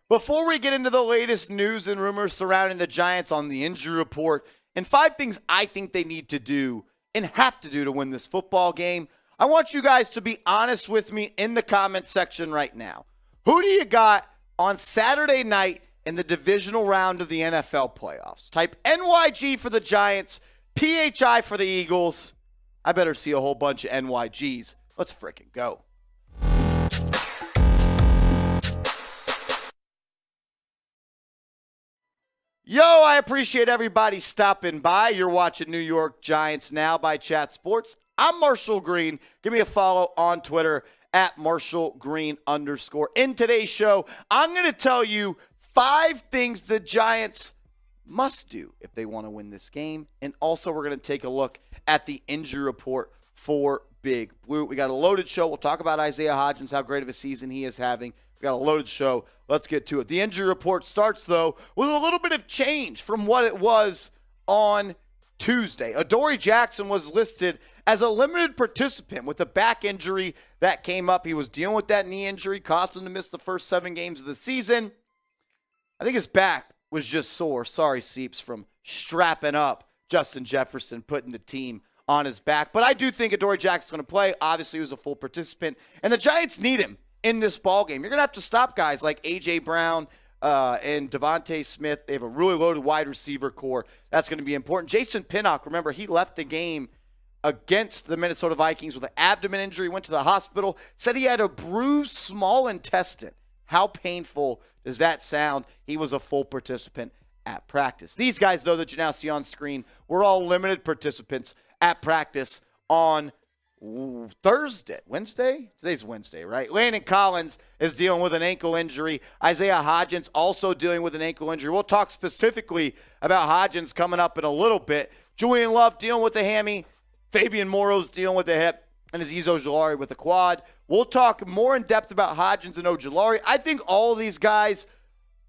Before we get into the latest news and rumors surrounding the Giants on the injury report and 5 things I think they need to do and have to do to win this football game, I want you guys to be honest with me in the comment section right now. Who do you got on Saturday night in the divisional round of the NFL playoffs? Type NYG for the Giants, PHI for the Eagles. I better see a whole bunch of NYGs. Let's frickin' go. Yo, I appreciate everybody stopping by. You're watching New York Giants Now by Chat Sports. I'm Marshall Green. Give me a follow on Twitter at MarshallGreen_. In today's show, I'm going to tell you 5 things the Giants must do if they want to win this game. And also, we're going to take a look at the injury report for Big Blue. We got a loaded show. We'll talk about Isaiah Hodgins, how great of a season he is having. We got a loaded show. Let's get to it. The injury report starts, though, with a little bit of change from what it was on Tuesday. Adoree Jackson was listed as a limited participant with a back injury that came up. He was dealing with that knee injury, caused him to miss the first 7 games of the season. I think his back was just sore. Sorry, Seeps, from strapping up Justin Jefferson, putting the team on his back. But I do think Adoree Jackson's going to play. Obviously, he was a full participant. And the Giants need him in this ballgame. You're going to have to stop guys like A.J. Brown and Devontae Smith. They have a really loaded wide receiver core. That's going to be important. Jason Pinnock, remember, he left the game against the Minnesota Vikings with an abdomen injury, went to the hospital, said he had a bruised small intestine. How painful does that sound? He was a full participant at practice. These guys, though, that you now see on screen, were all limited participants at practice on Wednesday? Today's Wednesday, right? Landon Collins is dealing with an ankle injury. Isaiah Hodgins also dealing with an ankle injury. We'll talk specifically about Hodgins coming up in a little bit. Julian Love dealing with the hammy. Fabian Moreau's dealing with the hip. And Azeez Ojualri with the quad. We'll talk more in depth about Hodgins and Ojulari. I think all of these guys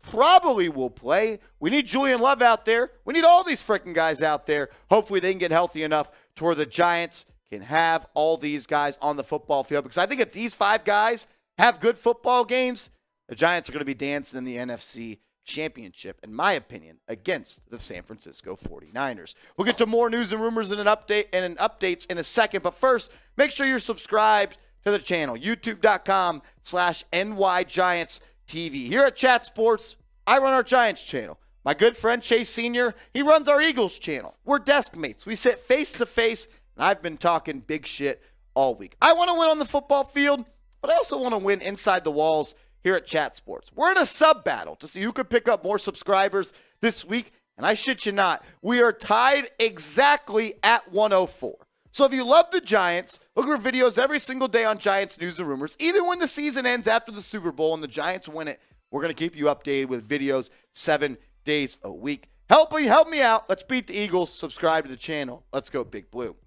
probably will play. We need Julian Love out there. We need all these freaking guys out there. Hopefully they can get healthy enough to where the Giants can have all these guys on the football field. Because I think if these 5 guys have good football games, the Giants are going to be dancing in the NFC Championship, in my opinion, against the San Francisco 49ers. We'll get to more news and rumors and updates in a second. But first, make sure you're subscribed to the channel, youtube.com/NYGiantsTV. Here at Chat Sports, I run our Giants channel. My good friend Chase Sr., he runs our Eagles channel. We're desk mates. We sit face to face. I've been talking big shit all week. I want to win on the football field, but I also want to win inside the walls here at Chat Sports. We're in a sub battle to see who could pick up more subscribers this week, and I shit you not, we are tied exactly at 104. So if you love the Giants, look for videos every single day on Giants news and rumors. Even when the season ends after the Super Bowl and the Giants win it, we're going to keep you updated with videos 7 days a week. Help me out. Let's beat the Eagles. Subscribe to the channel. Let's go Big Blue.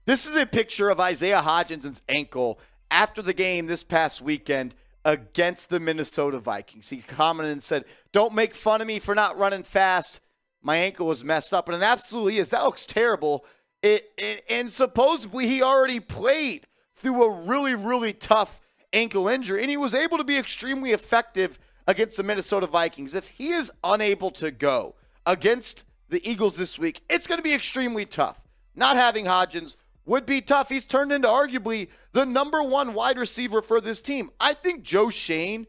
This is a picture of Isaiah Hodgins' ankle after the game this past weekend against the Minnesota Vikings. He commented and said, "Don't make fun of me for not running fast. My ankle was messed up." And it absolutely is. That looks terrible. And supposedly he already played through a really, really tough ankle injury. And he was able to be extremely effective against the Minnesota Vikings. If he is unable to go against the Eagles this week, it's going to be extremely tough. Not having Hodgins would be tough. He's turned into arguably the number 1 wide receiver for this team. I think Joe Shane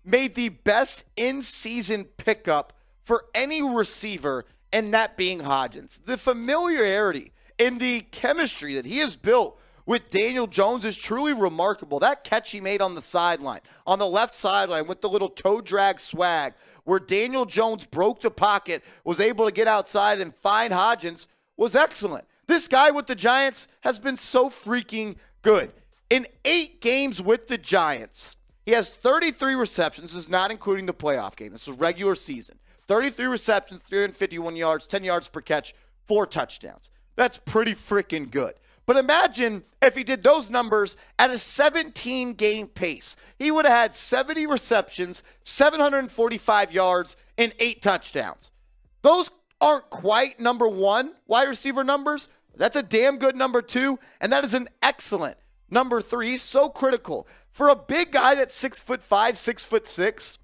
made the best in-season pickup for any receiver, and that being Hodgins. The familiarity and the chemistry that he has built with Daniel Jones is truly remarkable. That catch he made on the sideline, on the left sideline with the little toe drag swag, where Daniel Jones broke the pocket, was able to get outside and find Hodgins, was excellent. This guy with the Giants has been so freaking good. In 8 games with the Giants, he has 33 receptions. This is not including the playoff game. This is regular season. 33 receptions, 351 yards, 10 yards per catch, 4 touchdowns. That's pretty freaking good. But imagine if he did those numbers at a 17-game pace. He would have had 70 receptions, 745 yards, and 8 touchdowns. Those aren't quite number 1 wide receiver numbers. That's a damn good number 2, and that is an excellent number 3. He's so critical. For a big guy that's 6'5", 6'6",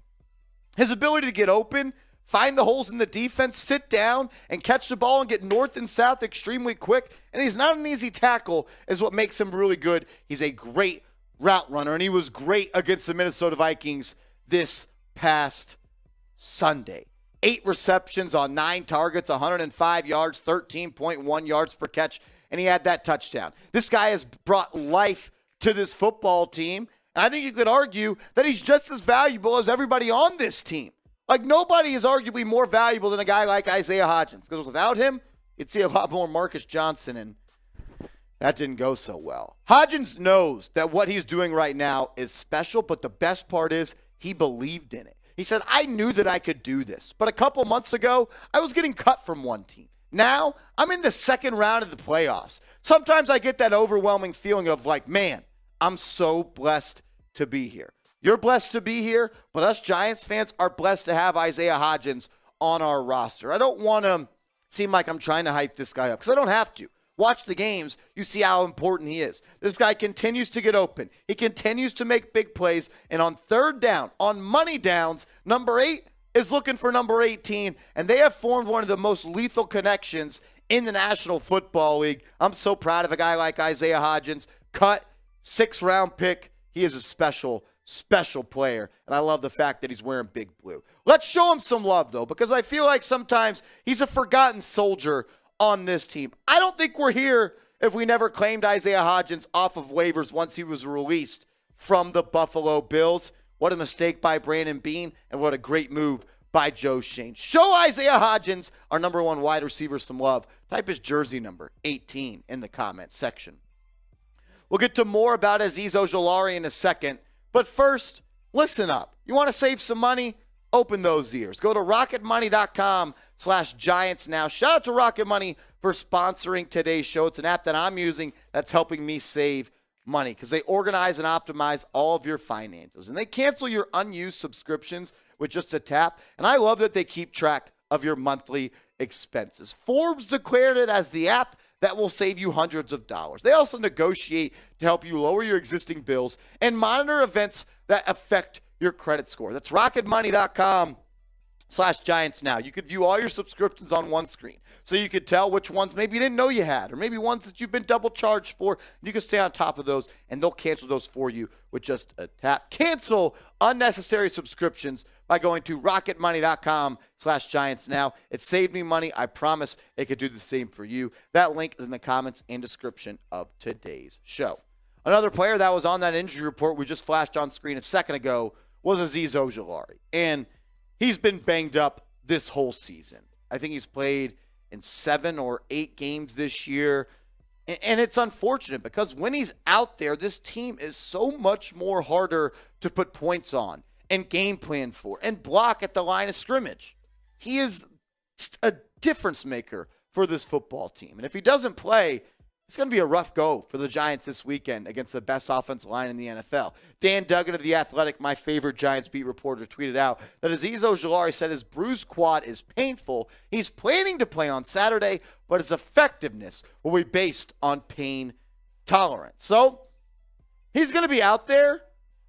his ability to get open, find the holes in the defense, sit down, and catch the ball and get north and south extremely quick, and he's not an easy tackle, is what makes him really good. He's a great route runner, and he was great against the Minnesota Vikings this past Sunday. 8 receptions on 9 targets, 105 yards, 13.1 yards per catch, and he had that touchdown. This guy has brought life to this football team, and I think you could argue that he's just as valuable as everybody on this team. Like, nobody is arguably more valuable than a guy like Isaiah Hodgins, because without him, you'd see a lot more Marcus Johnson, and that didn't go so well. Hodgins knows that what he's doing right now is special, but the best part is he believed in it. He said, I knew that I could do this, but a couple months ago, I was getting cut from one team. Now, I'm in the second round of the playoffs. Sometimes I get that overwhelming feeling of like, man, I'm so blessed to be here. You're blessed to be here, but us Giants fans are blessed to have Isaiah Hodgins on our roster. I don't want to seem like I'm trying to hype this guy up, because I don't have to. Watch the games, you see how important he is. This guy continues to get open. He continues to make big plays, and on third down, on money downs, number 8 is looking for number 18, and they have formed one of the most lethal connections in the National Football League. I'm so proud of a guy like Isaiah Hodgins. Cut, 6th-round pick. He is a special player, and I love the fact that he's wearing big blue. Let's show him some love, though, because I feel like sometimes he's a forgotten soldier on this team. I don't think we're here if we never claimed Isaiah Hodgins off of waivers once he was released from the Buffalo Bills. What a mistake by Brandon Beane, and what a great move by Joe Shane. Show Isaiah Hodgins, our number 1 wide receiver, some love. Type his jersey number, 18, in the comments section. We'll get to more about Azeez Ojulari in a second. But first, listen up. You want to save some money? Open those ears. Go to rocketmoney.com/Giants now. Shout out to Rocket Money for sponsoring today's show. It's an app that I'm using that's helping me save money, because they organize and optimize all of your finances. And they cancel your unused subscriptions with just a tap. And I love that they keep track of your monthly expenses. Forbes declared it as the app that will save you hundreds of dollars. They also negotiate to help you lower your existing bills and monitor events that affect your credit score. That's rocketmoney.com/Giants now. You could view all your subscriptions on one screen, so you could tell which ones maybe you didn't know you had, or maybe ones that you've been double charged for. You can stay on top of those, and they'll cancel those for you with just a tap. Cancel unnecessary subscriptions by going to rocketmoney.com/Giants now. It saved me money. I promise it could do the same for you. That link is in the comments and description of today's show. Another player that was on that injury report we just flashed on screen a second ago was Azeez Ojualri. And he's been banged up this whole season. I think he's played in 7 or 8 games this year. And it's unfortunate, because when he's out there, this team is so much more harder to put points on and game plan for and block at the line of scrimmage. He is a difference maker for this football team. And if he doesn't play, it's going to be a rough go for the Giants this weekend against the best offensive line in the NFL. Duggan of The Athletic, my favorite Giants beat reporter, tweeted out that Azeez Ojulari said his bruised quad is painful. He's planning to play on Saturday, but his effectiveness will be based on pain tolerance. So he's going to be out there,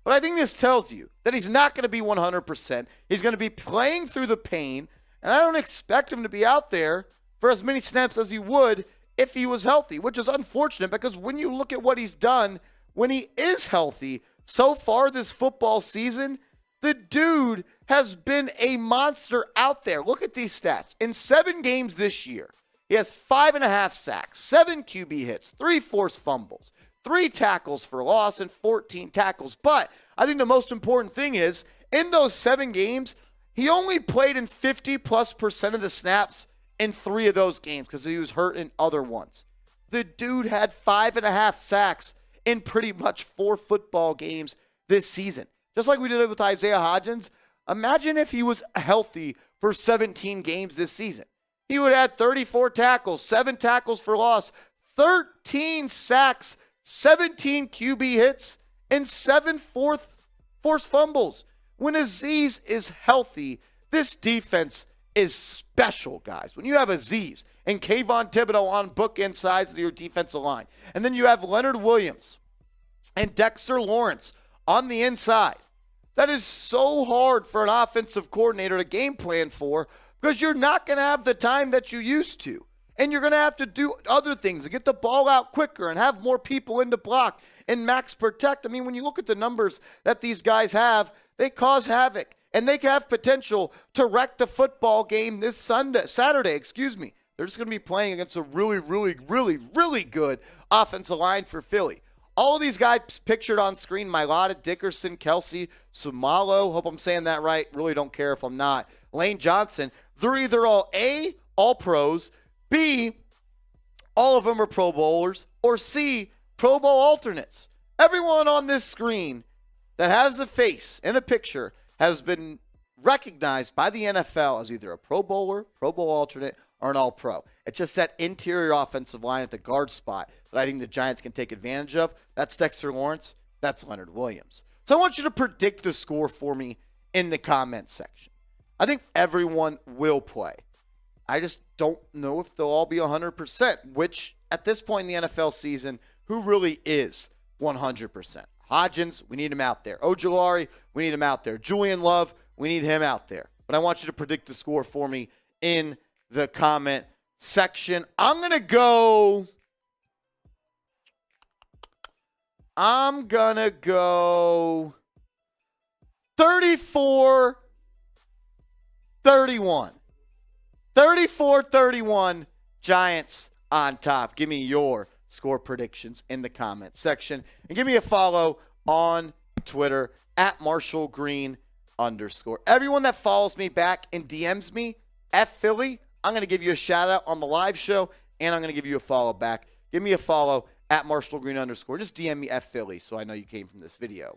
but I think this tells you that he's not going to be 100%. He's going to be playing through the pain, and I don't expect him to be out there for as many snaps as he would if he was healthy, which is unfortunate, because when you look at what he's done when he is healthy so far this football season, the dude has been a monster out there. Look at these stats. In 7 games this year, he has 5.5 sacks, 7 QB hits, 3 forced fumbles, 3 tackles for loss, and 14 tackles. But I think the most important thing is, in those 7 games, he only played in 50+% of the snaps in 3 of those games, because he was hurt in other ones. The dude had 5.5 sacks in pretty much 4 football games this season. Just like we did it with Isaiah Hodgins. Imagine if he was healthy for 17 games this season. He would have had 34 tackles, 7 tackles for loss, 13 sacks, 17 QB hits, and 7 forced fumbles. When Azeez is healthy, this defense is special, guys. When you have Azeez and Kayvon Thibodeau on bookend sides of your defensive line, and then you have Leonard Williams and Dexter Lawrence on the inside. That is so hard for an offensive coordinator to game plan for because you're not going to have the time that you used to. And you're going to have to do other things to get the ball out quicker and have more people in to block and max protect. I mean, when you look at the numbers that these guys have, they cause havoc. And they have potential to wreck the football game this Saturday. They're just going to be playing against a really, really, really, really good offensive line for Philly. All of these guys pictured on screen, Mailata, Dickerson, Kelsey, Sumalo, hope I'm saying that right, really don't care if I'm not, Lane Johnson, they're either all A, all pros, B, all of them are Pro Bowlers, or C, Pro Bowl alternates. Everyone on this screen that has a face and a picture has been recognized by the NFL as either a Pro Bowler, Pro Bowl alternate, or an All-Pro. It's just that interior offensive line at the guard spot that I think the Giants can take advantage of. That's Dexter Lawrence. That's Leonard Williams. So I want you to predict the score for me in the comments section. I think everyone will play. I just don't know if they'll all be 100%, which at this point in the NFL season, who really is 100%? Hodgins, we need him out there. Ojulari, we need him out there. Julian Love, we need him out there. But I want you to predict the score for me in the comment section. I'm going to go 34-31. 34-31, Giants on top. Give me your score predictions in the comments section. And give me a follow on Twitter at MarshallGreen_. Everyone that follows me back and DMs me at Philly, I'm going to give you a shout out on the live show, and I'm going to give you a follow back. Give me a follow at MarshallGreen_. Just DM me at Philly so I know you came from this video.